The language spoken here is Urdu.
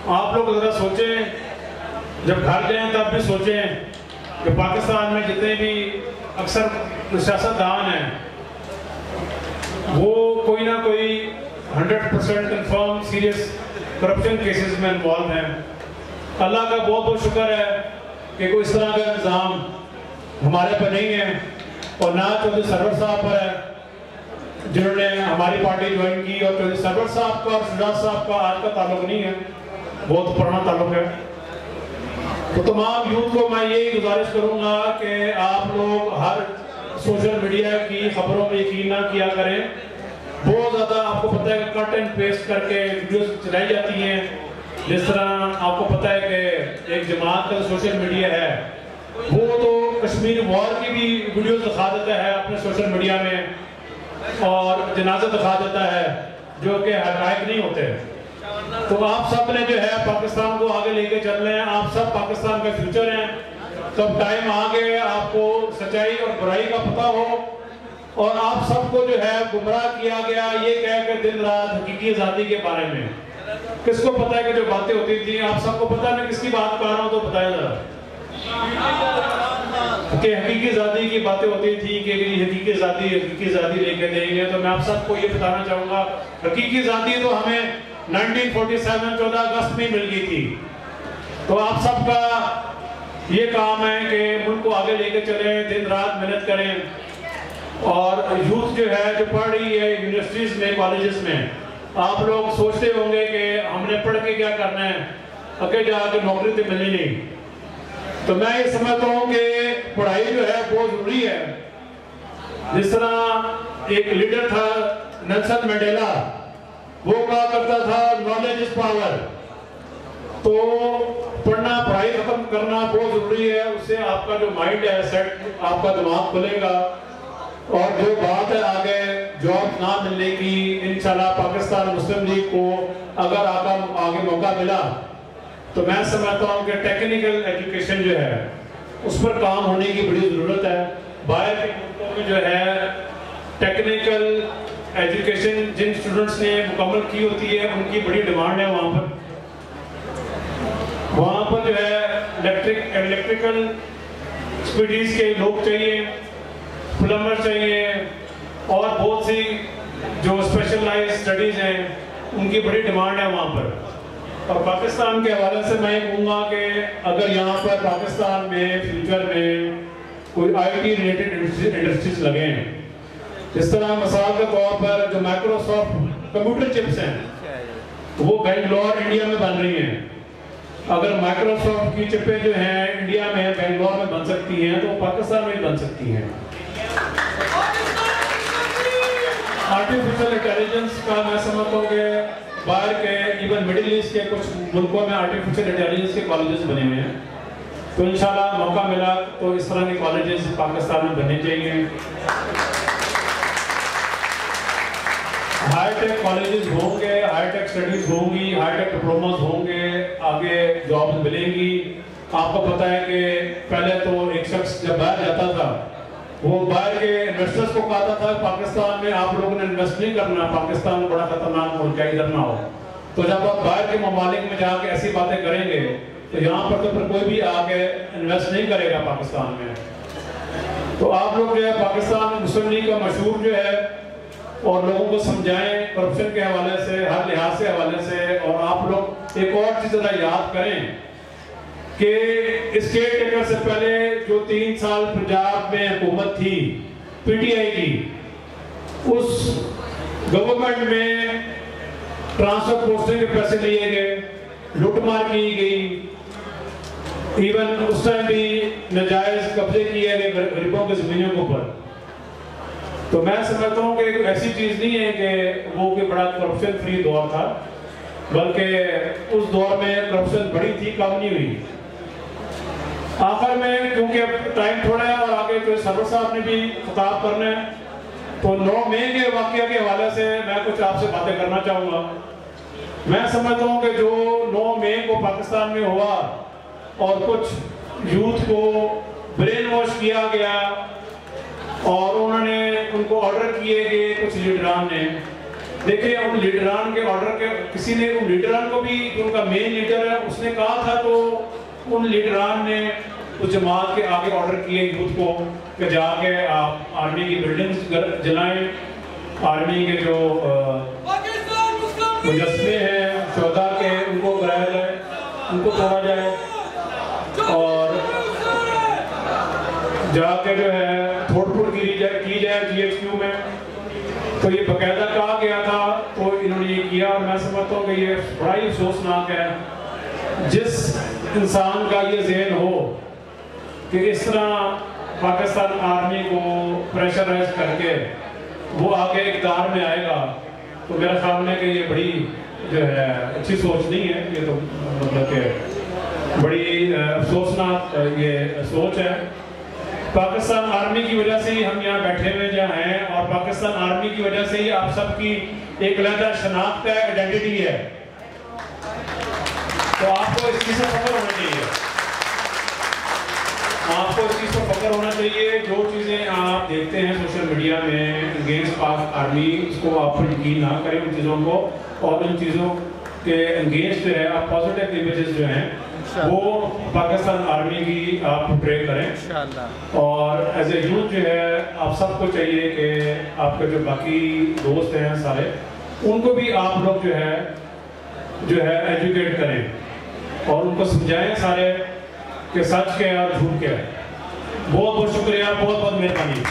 آپ لوگ ذرا سوچیں، جب گھر جائیں تب بھی سوچیں کہ پاکستان میں جتنے بھی اکثر سیاستدان ہیں وہ کوئی نہ کوئی 100% کنفرم سیریس کرپشن کیسز میں انوالو ہیں۔ اللہ کا بہت بہت شکر ہے کہ کوئی اس طرح کا نظام ہمارے پر نہیں ہے، اور نہ چودھری سرور صاحب پر ہے جنہوں نے ہماری پارٹی جوائن کی، اور چودھری سرور صاحب کا اور شجاعت صاحب کا آج کا تعلق نہیں ہے، بہت پرانا تعلق ہے۔ تو تمام یوتھ کو میں یہی گزارش کروں گا کہ آپ لوگ ہر سوشل میڈیا کی خبروں میں یقین نہ کیا کریں۔ بہت زیادہ آپ کو پتہ ہے کہ کٹ اینڈ پیسٹ کر کے ویڈیوز چلائی جاتی ہیں، جس طرح آپ کو پتہ ہے کہ ایک جماعت کا سوشل میڈیا ہے وہ تو کشمیر وار کی بھی ویڈیوز دکھا دیتا ہے اپنے سوشل میڈیا میں، اور جنازہ دکھا دیتا ہے جو کہ حقائق نہیں ہوتے۔ تو آپ سب نے جو ہے پاکستان کو آگے لے کے چل رہے ہیں، آپ سب پاکستان کا فیوچر ہیں۔ تب ٹائم آگے آپ کو سچائی اور برائی کا پتہ ہو، اور آپ سب کو جو ہے گمراہ کیا گیا یہ کہہ کہ دن رات حقیقی آزادی کے بارے میں۔ کس کو پتہ ہے کہ جو باتیں ہوتی تھیں، آپ سب کو پتہ ہے، میں کس کی بات کر رہا ہوں تو بتایا ذرا، کہ حقیقی آزادی کی باتیں ہوتی تھیں کہ حقیقی آزادی لے کے دیں گے۔ تو میں آپ سب کو یہ بتانا چاہوں گا حقیقی آزادی تو ہمیں 1947 14 اگست میں مل گئی تھی۔ تو آپ سب کا یہ کام ہے کہ ملک کو آگے لے کے چلیں، دن رات محنت کریں، اور یوتھ جو ہے جو پڑھ رہی ہے یونیورسٹیز میں کالجز میں، آپ لوگ سوچتے ہوں گے کہ ہم نے پڑھ کے کیا کرنا ہے، آگے جا کے نوکری تو ملنی نہیں۔ تو میں یہ سمجھتا ہوں کہ پڑھائی جو ہے بہت ضروری ہے۔ جس طرح ایک لیڈر تھا نیلسن منڈیلا، وہ کہا کرتا تھا نالج از پاور۔ تو پڑھنا، پڑھائی ختم کرنا بہت ضروری ہے، اس سے آپ کا جو مائنڈ ہے سیٹ، آپ کا دماغ کھلے گا، اور جو بات ہے آگے جاب نہ ملنے کی، انشاءاللہ پاکستان مسلم لیگ کو اگر آگے موقع ملا تو میں سمجھتا ہوں کہ ٹیکنیکل ایجوکیشن جو ہے اس پر کام ہونے کی بڑی ضرورت ہے۔ باہر کے ملکوں میں جو ہے ٹیکنیکل ایجوکیشن جن اسٹوڈنٹس نے مکمل کی ہوتی ہے ان کی بڑی ڈیمانڈ ہے وہاں پر جو ہے الیکٹریکل ایکسپرٹیز کے لوگ چاہیے، پلمبر چاہیے، اور بہت سی جو اسپیشلائز اسٹڈیز ہیں ان کی بڑی ڈیمانڈ ہے وہاں پر۔ اور پاکستان کے حوالے سے میں یہ کہوں گا کہ اگر یہاں پر پاکستان میں فیوچر میں کوئی آئی ٹی ریلیٹڈ انڈسٹریز لگیں، اس طرح مثال کے طور پر جو مائکروسافٹ کمپیوٹر چپس ہیں وہ بنگلور انڈیا میں بن رہی ہیں۔ اگر مائکروسافٹ کی چپیں جو ہیں انڈیا میں بنگلور میں بن سکتی ہیں تو پاکستان میں بن سکتی ہیں۔ آرٹیفیشل انٹیلیجنس کا میں سمجھتا ہوں کہ باہر کے ایون مڈل ایسٹ کے کچھ ملکوں میں آرٹیفیشل انٹیلیجنس کے کالجز بنے ہوئے ہیں، تو انشاءاللہ موقع ملا تو اس طرح کے کالجز پاکستان میں بننے چاہیے۔ ہائی ٹیک کالجز ہوں گے، ہائی ٹیک اسٹڈیز ہوں گی، ہائی ٹیک ڈپلوماز ہوں گے، آگے جابز ملیں گی۔ آپ کو پتہ ہے کہ پہلے تو ایک شخص جب باہر جاتا تھا وہ باہر کے انویسٹرز کو کہتا تھا پاکستان میں آپ لوگوں نے انویسٹ نہیں کرنا، پاکستان بڑا خطرناک ملک ہے، ادھر نہ ہو۔ تو جب آپ باہر کے ممالک میں جا کے ایسی باتیں کریں گے تو یہاں پر تو پھر کوئی بھی آ کے انویسٹ نہیں کرے گا پاکستان میں۔ تو آپ لوگ جو ہے پاکستان مسلم لیگ کا مشہور جو ہے، اور لوگوں کو سمجھائیں کرپشن کے حوالے سے، ہر لحاظ سے حوالے سے۔ اور آپ لوگ ایک اور چیز ذرا یاد کریں کہ اسٹیٹ ٹیکر سے پہلے جو 3 سال پنجاب میں حکومت تھی پی ٹی آئی کی، اس گورنمنٹ میں ٹرانسفر پوسٹنگ کے پیسے لیے گئے، لوٹ مار کی گئی، ایون اس ٹائم بھی ناجائز قبضے کیے گئے غریبوں کے زمینوں کے اوپر۔ تو میں سمجھتا ہوں کہ ایسی چیز نہیں ہے کہ وہ کوئی بڑا کرپشن فری دور تھا، بلکہ اس دور میں کرپشن بڑی تھی، کم نہیں ہوئی۔ آخر میں کیونکہ ٹائم تھوڑا ہے اور آگے جو سرور صاحب نے بھی خطاب کرنا ہے، تو 9 مئی کے واقعہ کے حوالے سے میں کچھ آپ سے باتیں کرنا چاہوں گا۔ میں سمجھتا ہوں کہ جو 9 مئی کو پاکستان میں ہوا اور کچھ یوتھ کو برین واش کیا گیا اور انہوں نے ان کو آرڈر کیے کہ کچھ لیڈران نے، دیکھیں ان لیڈران کے آرڈر کے کسی نے ان لیڈران کو بھی، جو ان کا مین لیڈر ہے اس نے کہا تھا، تو ان لیڈران نے اس جماعت کے آگے آرڈر کیے یوتھ کو کہ جا کے آپ آرمی کی بلڈنگز جلائیں، آرمی کے جو مجسمے ہیں شہداء کے ان کو گرایا جائے، ان کو توڑا جائے، اور جا کے جو ہے تھوڑ پھوڑ کی جائے جی ایچ کیو میں. تو یہ باقاعدہ کہا گیا تھا، تو انہوں نے یہ کیا. اور میں سمجھتا ہوں کہ یہ بڑا ہی افسوسناک ہے جس انسان کا یہ ذہن ہو کہ اس طرح پاکستان آرمی کو پریشرائز کر کے وہ آگے اقتدار میں آئے گا. تو میرا خیال ہے کہ یہ بڑی جو ہے اچھی سوچ نہیں ہے، یہ تو مطلب کہ بڑی افسوسناک یہ سوچ ہے. پاکستان آرمی کی وجہ سے ہی ہم یہاں بیٹھے ہوئے جہاں ہیں، اور پاکستان آرمی کی وجہ سے ہی آپ سب کی ایک علیحدہ شناخت ہے، آئیڈینٹی ہے. تو آپ کو اس چیز سے فخر ہونا چاہیے، آپ کو اس چیز پر فخر ہونا چاہیے. جو چیزیں آپ دیکھتے ہیں سوشل میڈیا میں اگینسٹ پاک آرمی، اس کو آپ پر یقین نہ کریں ان چیزوں کو، اور ان چیزوں کے انگیجڈ جو ہے آپ پازیٹیو امیجز جو ہیں وہ پاکستان آرمی کی آپ پرے کریں. اور ایز اے یوتھ جو ہے آپ سب کو چاہیے کہ آپ کے جو باقی دوست ہیں سارے، ان کو بھی آپ لوگ جو ہے ایجوکیٹ کریں اور ان کو سمجھائیں سارے کہ سچ کیا ہے اور جھوٹ کیا ہے. بہت بہت شکریہ، بہت بہت مہربانی.